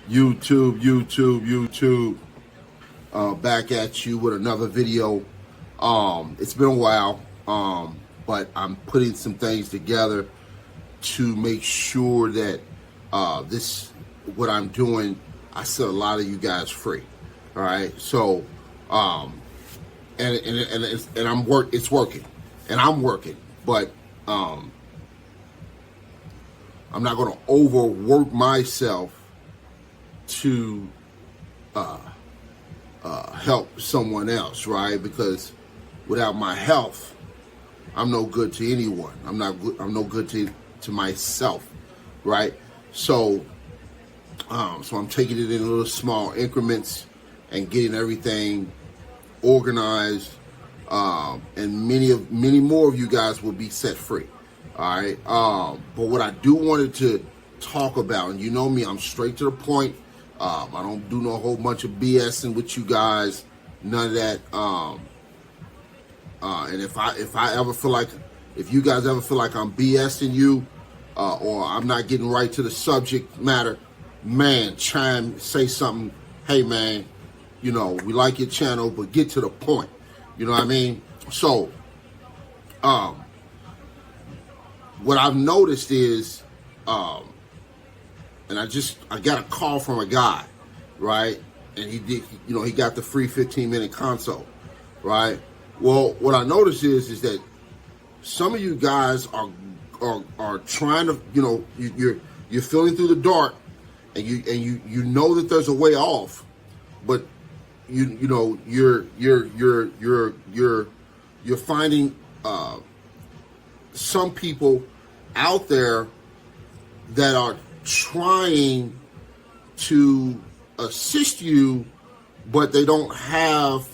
YouTube. Back at you with another video. It's been a while, but I'm putting some things together to make sure that what I'm doing, I set a lot of you guys free. All right, so it's working, and I'm working, but I'm not going to overwork myself to help someone else, right? Because without my health, I'm no good to anyone. I'm no good to myself, right? So I'm taking it in little small increments and getting everything organized, and many more of you guys will be set free. All right. But what I do wanted to talk about, and you know me, I'm straight to the point. I don't do no whole bunch of BSing with you guys, none of that. And if you guys ever feel like I'm BSing you, or I'm not getting right to the subject matter, man, say something. Hey, man, we like your channel, but get to the point. You know what I mean? So, what I've noticed is, and I got a call from a guy, right? And he got the free 15-minute consult, right? Well, what I noticed is that some of you guys are trying to, you're feeling through the dark, and you know that there's a way off, but you're finding some people out there that are trying to assist you, but they don't have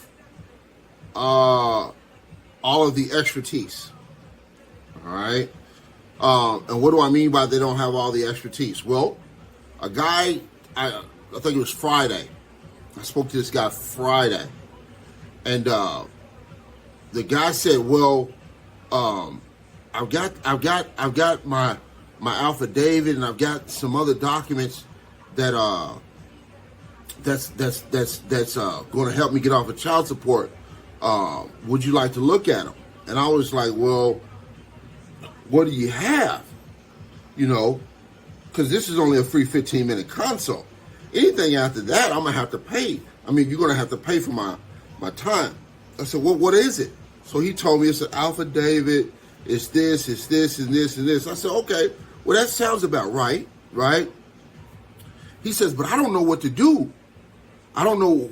all of the expertise. All right. And what do I mean by they don't have all the expertise? Well, a guy, I think it was Friday. I spoke to this guy Friday, and the guy said, "Well, I've got my affidavit, and I've got some other documents that's going to help me get off of child support. Would you like to look at them?" And I was like, "Well, what do you have? Because this is only a free 15-minute consult. Anything after that, I'm going to have to pay. I mean, you're going to have to pay for my time." I said, "Well, what is it?" So he told me it's an affidavit, it's this, and this, and this. I said, "Okay, well, that sounds about right?" He says, "But I don't know what to do. I don't know,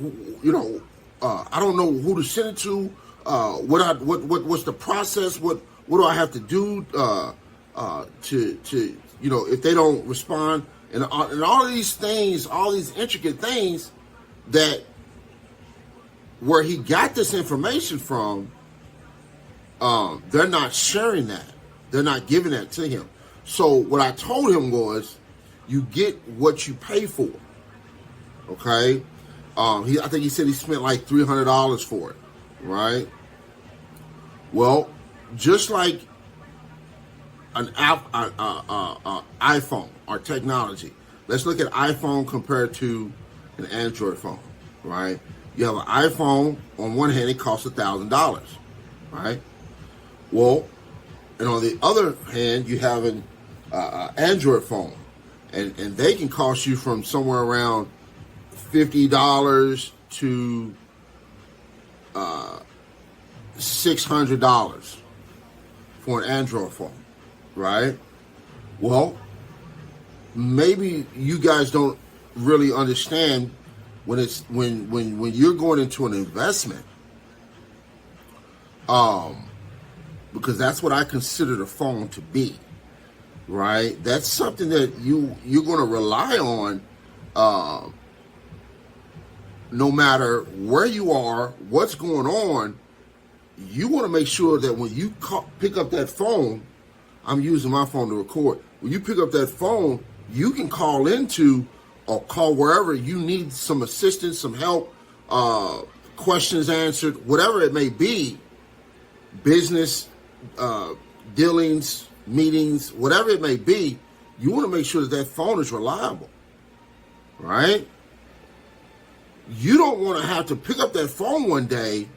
I don't know who to send it to. What's the process? What do I have to do to if they don't respond?" And all of these things, all these intricate things that where he got this information from, they're not sharing that. They're not giving that to him. So what I told him was, you get what you pay for. Okay? I think he said he spent like $300 for it, right? Well, just like an iPhone or technology. Let's look at iPhone compared to an Android phone, right? You have an iPhone, on one hand, it costs $1,000, right? Well, and on the other hand, you have an Android phone, and they can cost you from somewhere around $50 to $600 for an Android phone, right? Well, maybe you guys don't really understand when you're going into an investment, because that's what I consider the phone to be, right? That's something that you're going to rely on, no matter where you are, what's going on. You want to make sure that when you pick up that phone, I'm using my phone to record. When you pick up that phone, you can call into or call wherever you need some assistance, some help, questions answered, whatever it may be, business dealings, meetings, whatever it may be. You want to make sure that phone is reliable, right? You don't want to have to pick up that phone one day,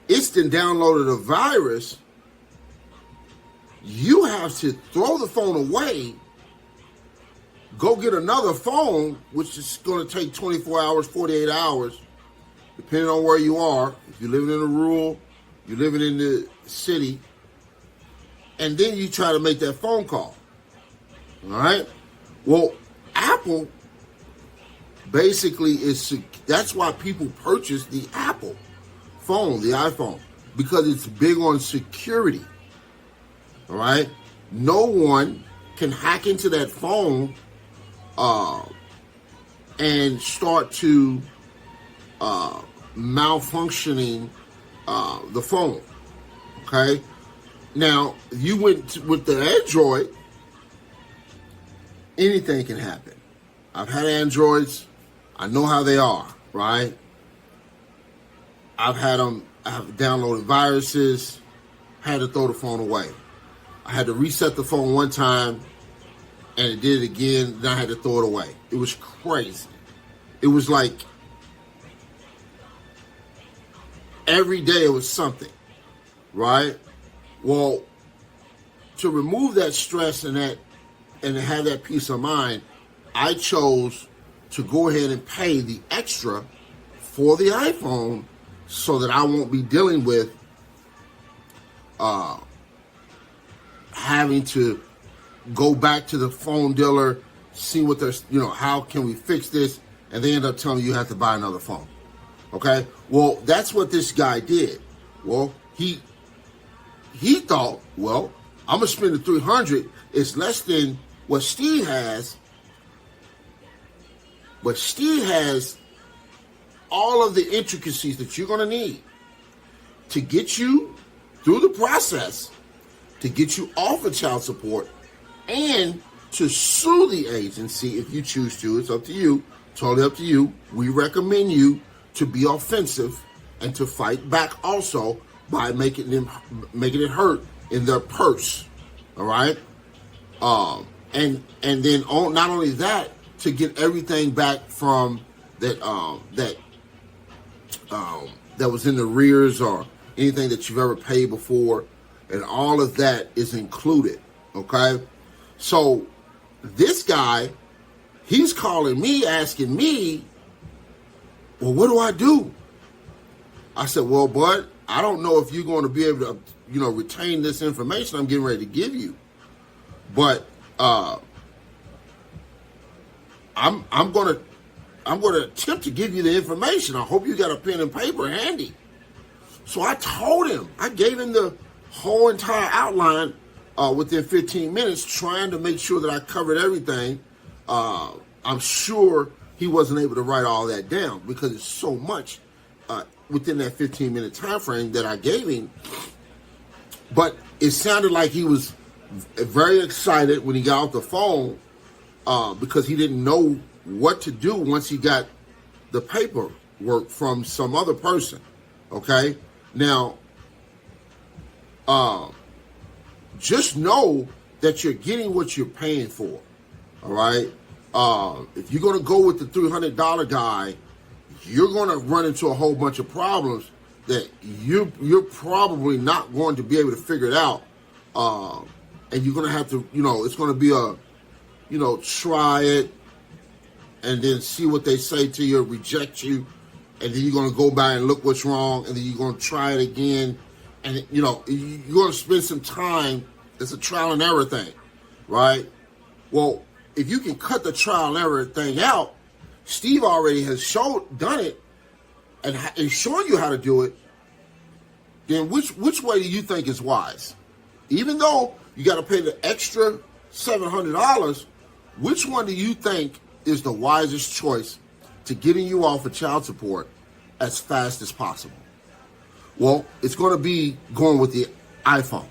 it's then downloaded a virus. You have to throw the phone away, go get another phone, which is going to take 24 hours, 48 hours, depending on where you are. If you're living in a rural, you're living in the city, and then you try to make that phone call. All right? Well, Apple basically that's why people purchase the Apple phone, the iPhone, because it's big on security. All right? No one can hack into that phone and start to malfunctioning the phone. Okay? Now, you went with the Android, anything can happen. I've had Androids. I know how they are, right? I've downloaded viruses, had to throw the phone away. I had to reset the phone one time, and it did it again, then I had to throw it away. It was crazy. It was like every day it was something, right? Well, to remove that stress and to have that peace of mind, I chose to go ahead and pay the extra for the iPhone so that I won't be dealing with having to go back to the phone dealer, see what there's, how can we fix this, and they end up telling you have to buy another phone. Okay? Well, that's what this guy did. Well, he thought, well, I'm going to spend the $300. It's less than what Steve has. But Steve has all of the intricacies that you're going to need to get you through the process, to get you off of child support, and to sue the agency if you choose to. It's up to you. Totally up to you. We recommend you to be offensive and to fight back also by making it hurt in their purse. All right? And then not only that, to get everything back from that was in the rears or anything that you've ever paid before, and all of that is included. Okay? So this guy, he's calling me, asking me, well, what do I do? I said, well, bud, I don't know if you're going to be able to, retain this information I'm getting ready to give you. But I'm going to attempt to give you the information. I hope you got a pen and paper handy. So I told him, I gave him the whole entire outline within 15 minutes, trying to make sure that I covered everything. I'm sure he wasn't able to write all that down because it's so much within that 15-minute time frame that I gave him. But it sounded like he was very excited when he got off the phone because he didn't know what to do once he got the paperwork from some other person. Okay? Now, just know that you're getting what you're paying for. All right? If you're going to go with the $300 guy, you're going to run into a whole bunch of problems that you're probably not going to be able to figure it out. And you're going to have to, it's going to be a, try it and then see what they say to you, reject you, and then you're going to go back and look what's wrong, and then you're going to try it again. And, you're going to spend some time. It's a trial and error thing, right? Well, if you can cut the trial and error thing out, Steve already has done it and showing you how to do it, then which way do you think is wise? Even though you got to pay the extra $700, which one do you think is the wisest choice to getting you off of child support as fast as possible? Well, it's going to be going with the iPhone,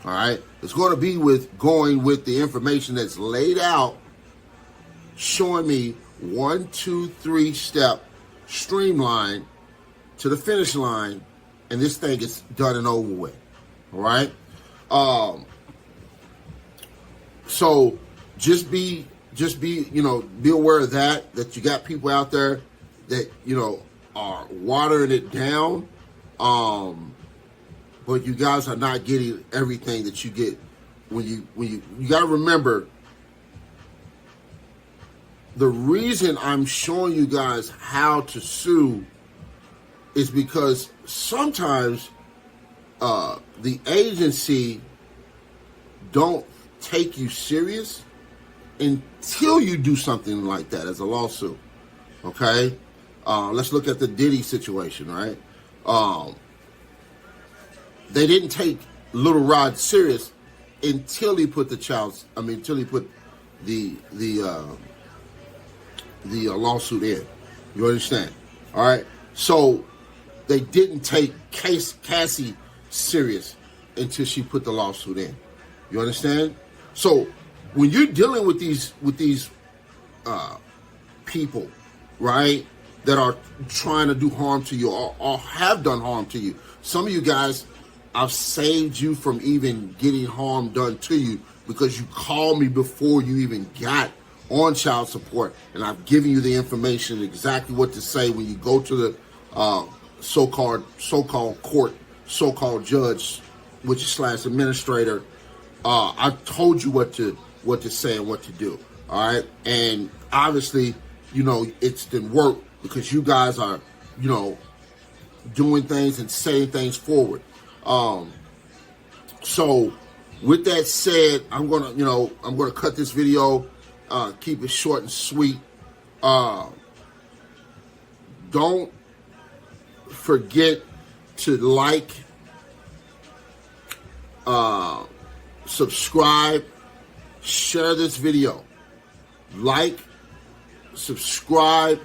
all right? It's going to be going with the information that's laid out, showing me 1, 2, 3 step streamline to the finish line, and this thing is done and over with, all right? So just be just be aware of that you got people out there that, are watering it down. But you guys are not getting everything that you get when you got to remember, the reason I'm showing you guys how to sue is because sometimes the agency don't take you serious until you do something like that as a lawsuit. Okay? Let's look at the Diddy situation, right? They didn't take Little Rod serious until he put until he put the lawsuit in. You understand? All right? So they didn't take Cassie serious until she put the lawsuit in. You understand? So when you're dealing with these people, right, that are trying to do harm to you or have done harm to you, some of you guys, I've saved you from even getting harm done to you because you called me before you even got on child support, and I've given you the information exactly what to say when you go to the so-called court, so-called judge, which is / administrator. I've told you what to say and what to do. All right, and obviously, it's didn't work because you guys are, doing things and setting things forward. So with that said, I'm gonna cut this video, keep it short and sweet. Don't forget to like, subscribe, share this video. Like, subscribe,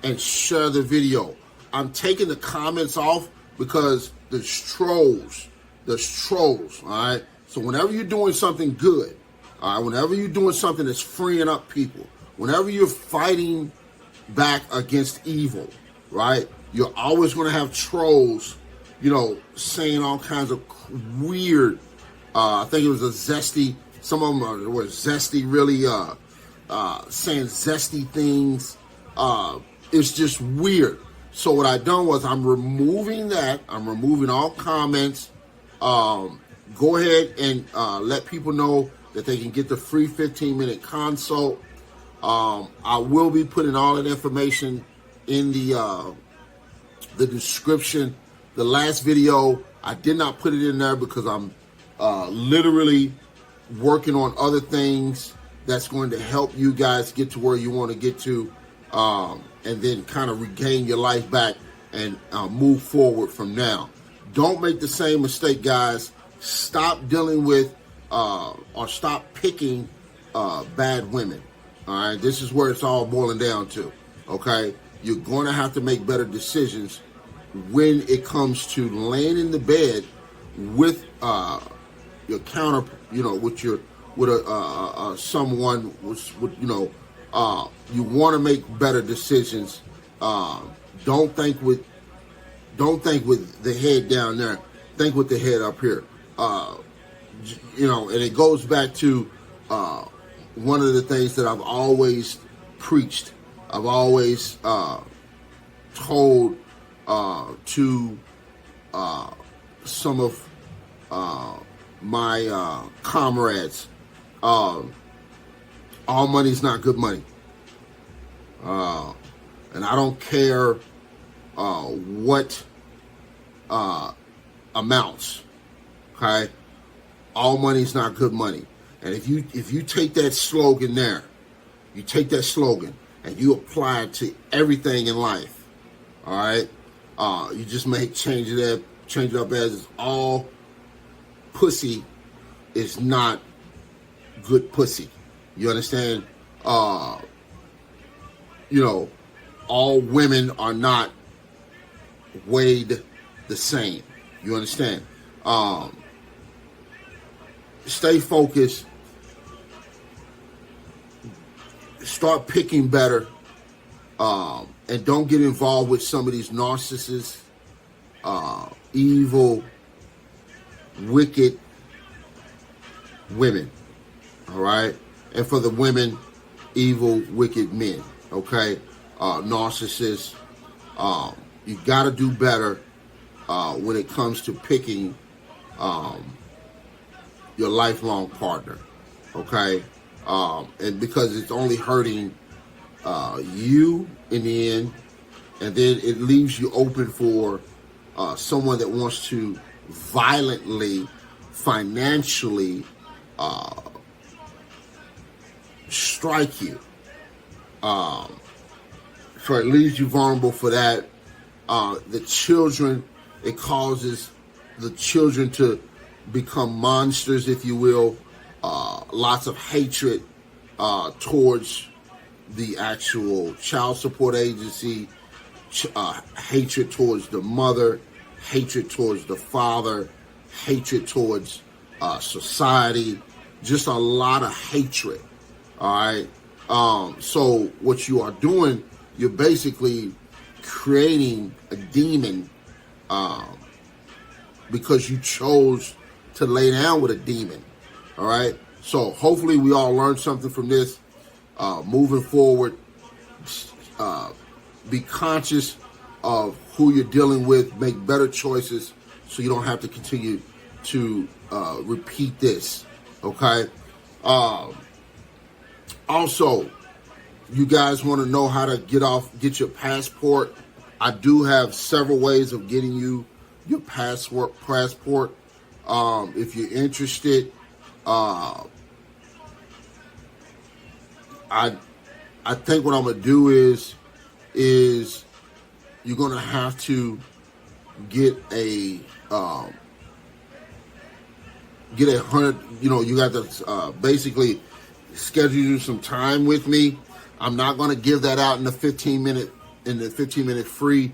and share the video. I'm taking the comments off because there's trolls, all right? So whenever you're doing something good, all right, whenever you're doing something that's freeing up people, whenever you're fighting back against evil, right, you're always going to have trolls, saying all kinds of weird, I think it was some of them were zesty, really saying zesty things. It's just weird. So what I done was I'm removing that. I'm removing all comments. Go ahead and let people know that they can get the free 15-minute consult. I will be putting all that information in the description. The last video, I did not put it in there because I'm literally working on other things that's going to help you guys get to where you want to get to. And then kind of regain your life back and move forward from now. Don't make the same mistake, guys. Stop dealing with or stop picking bad women. All right, this is where it's all boiling down to. Okay, you're going to have to make better decisions when it comes to laying in the bed with your counter, with someone with you want to make better decisions. Don't think with the head down there. Think with the head up here. And it goes back to one of the things that I've always preached. I've always told to some of my comrades. All money's not good money. And I don't care what amounts. Okay? All money's not good money. And if you take that slogan there, you take that slogan and you apply it to everything in life, all right? You just change it up as all pussy is not good pussy. You understand? All women are not weighed the same. You understand? Stay focused. Start picking better. And don't get involved with some of these narcissists, evil, wicked women. All right? And for the women, evil, wicked men. Okay, narcissists. You got to do better when it comes to picking your lifelong partner. Okay, and because it's only hurting you in the end, and then it leaves you open for someone that wants to violently, financially strike you. So it leaves you vulnerable for that. The children, it causes the children to become monsters, if you will. Lots of hatred towards the actual child support agency, hatred towards the mother, hatred towards the father, hatred towards society, just a lot of hatred. All right. So what you are doing, you're basically creating a demon because you chose to lay down with a demon. All right. So hopefully we all learned something from this. Moving forward, be conscious of who you're dealing with. Make better choices so you don't have to continue to repeat this. Okay. Also, you guys want to know how to get your passport. I do have several ways of getting you your passport. If you're interested, I think what I'm gonna do is you're gonna have to get a 100. You got to basically schedule some time with me. I'm not gonna give that out in the 15 minute free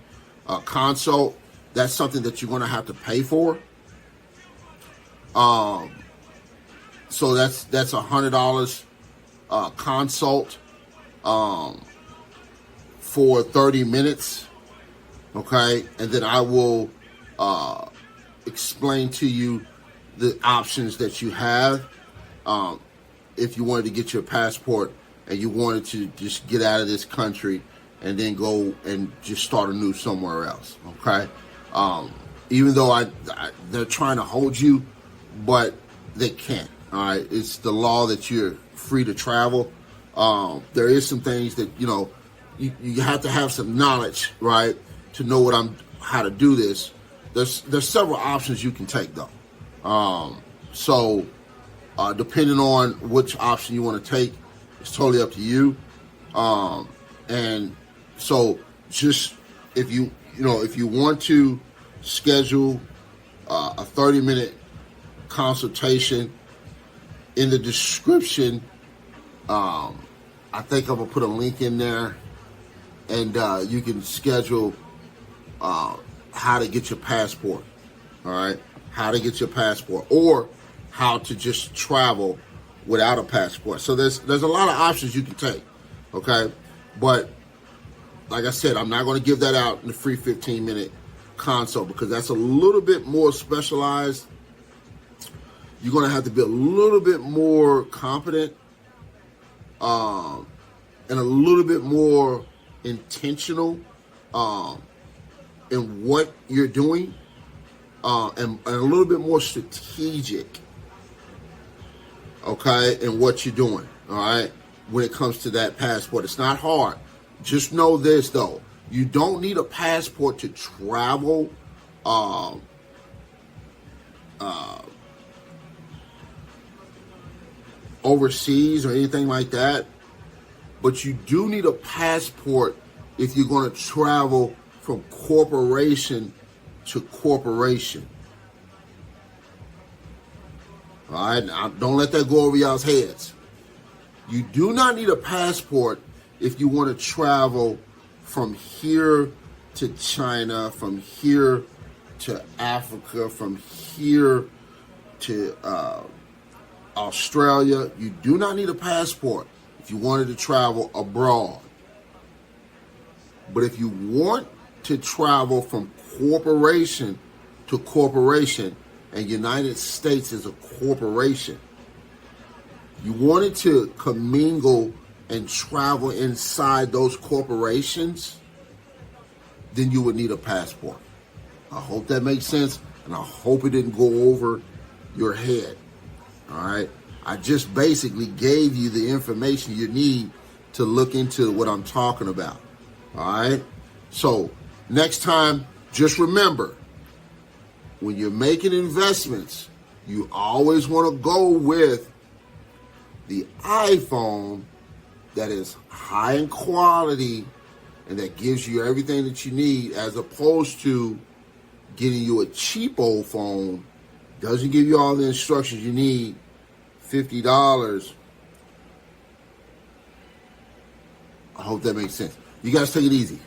consult. That's something that you're gonna have to pay for. So that's $100 consult for 30 minutes. Okay, and then I will explain to you the options that you have if you wanted to get your passport and you wanted to just get out of this country and then go and just start anew somewhere else. Okay, even though they're trying to hold you, but they can't. All right, it's the law that you're free to travel. There is some things that you have to have some knowledge, right, to know how to do this. There's several options you can take though. So depending on which option you want to take, it's totally up to you. And so just if you want to schedule a 30-minute consultation, in the description, I think I'm gonna put a link in there, and you can schedule how to get your passport. All right, how to get your passport, or how to just travel without a passport. So there's a lot of options you can take. Okay, but like I said, I'm not going to give that out in the free 15-minute consult because that's a little bit more specialized. You're going to have to be a little bit more competent and a little bit more intentional in what you're doing and a little bit more strategic, okay, in what you're doing, all right, when it comes to that passport. It's not hard. Just know this, though. You don't need a passport to travel overseas or anything like that, but you do need a passport if you're going to travel from corporation to corporation. All right, now, don't let that go over y'all's heads. You do not need a passport if you want to travel from here to China, from here to Africa, from here to Australia. You do not need a passport if you wanted to travel abroad. But if you want to travel from corporation to corporation, and United States is a corporation, you wanted to commingle and travel inside those corporations, then you would need a passport. I hope that makes sense, and I hope it didn't go over your head. All right? I just basically gave you the information you need to look into what I'm talking about. All right? So, next time, just remember, when you're making investments, you always want to go with the iPhone that is high in quality and that gives you everything that you need, as opposed to getting you a cheap old phone, doesn't give you all the instructions you need, $50. I hope that makes sense. You guys take it easy.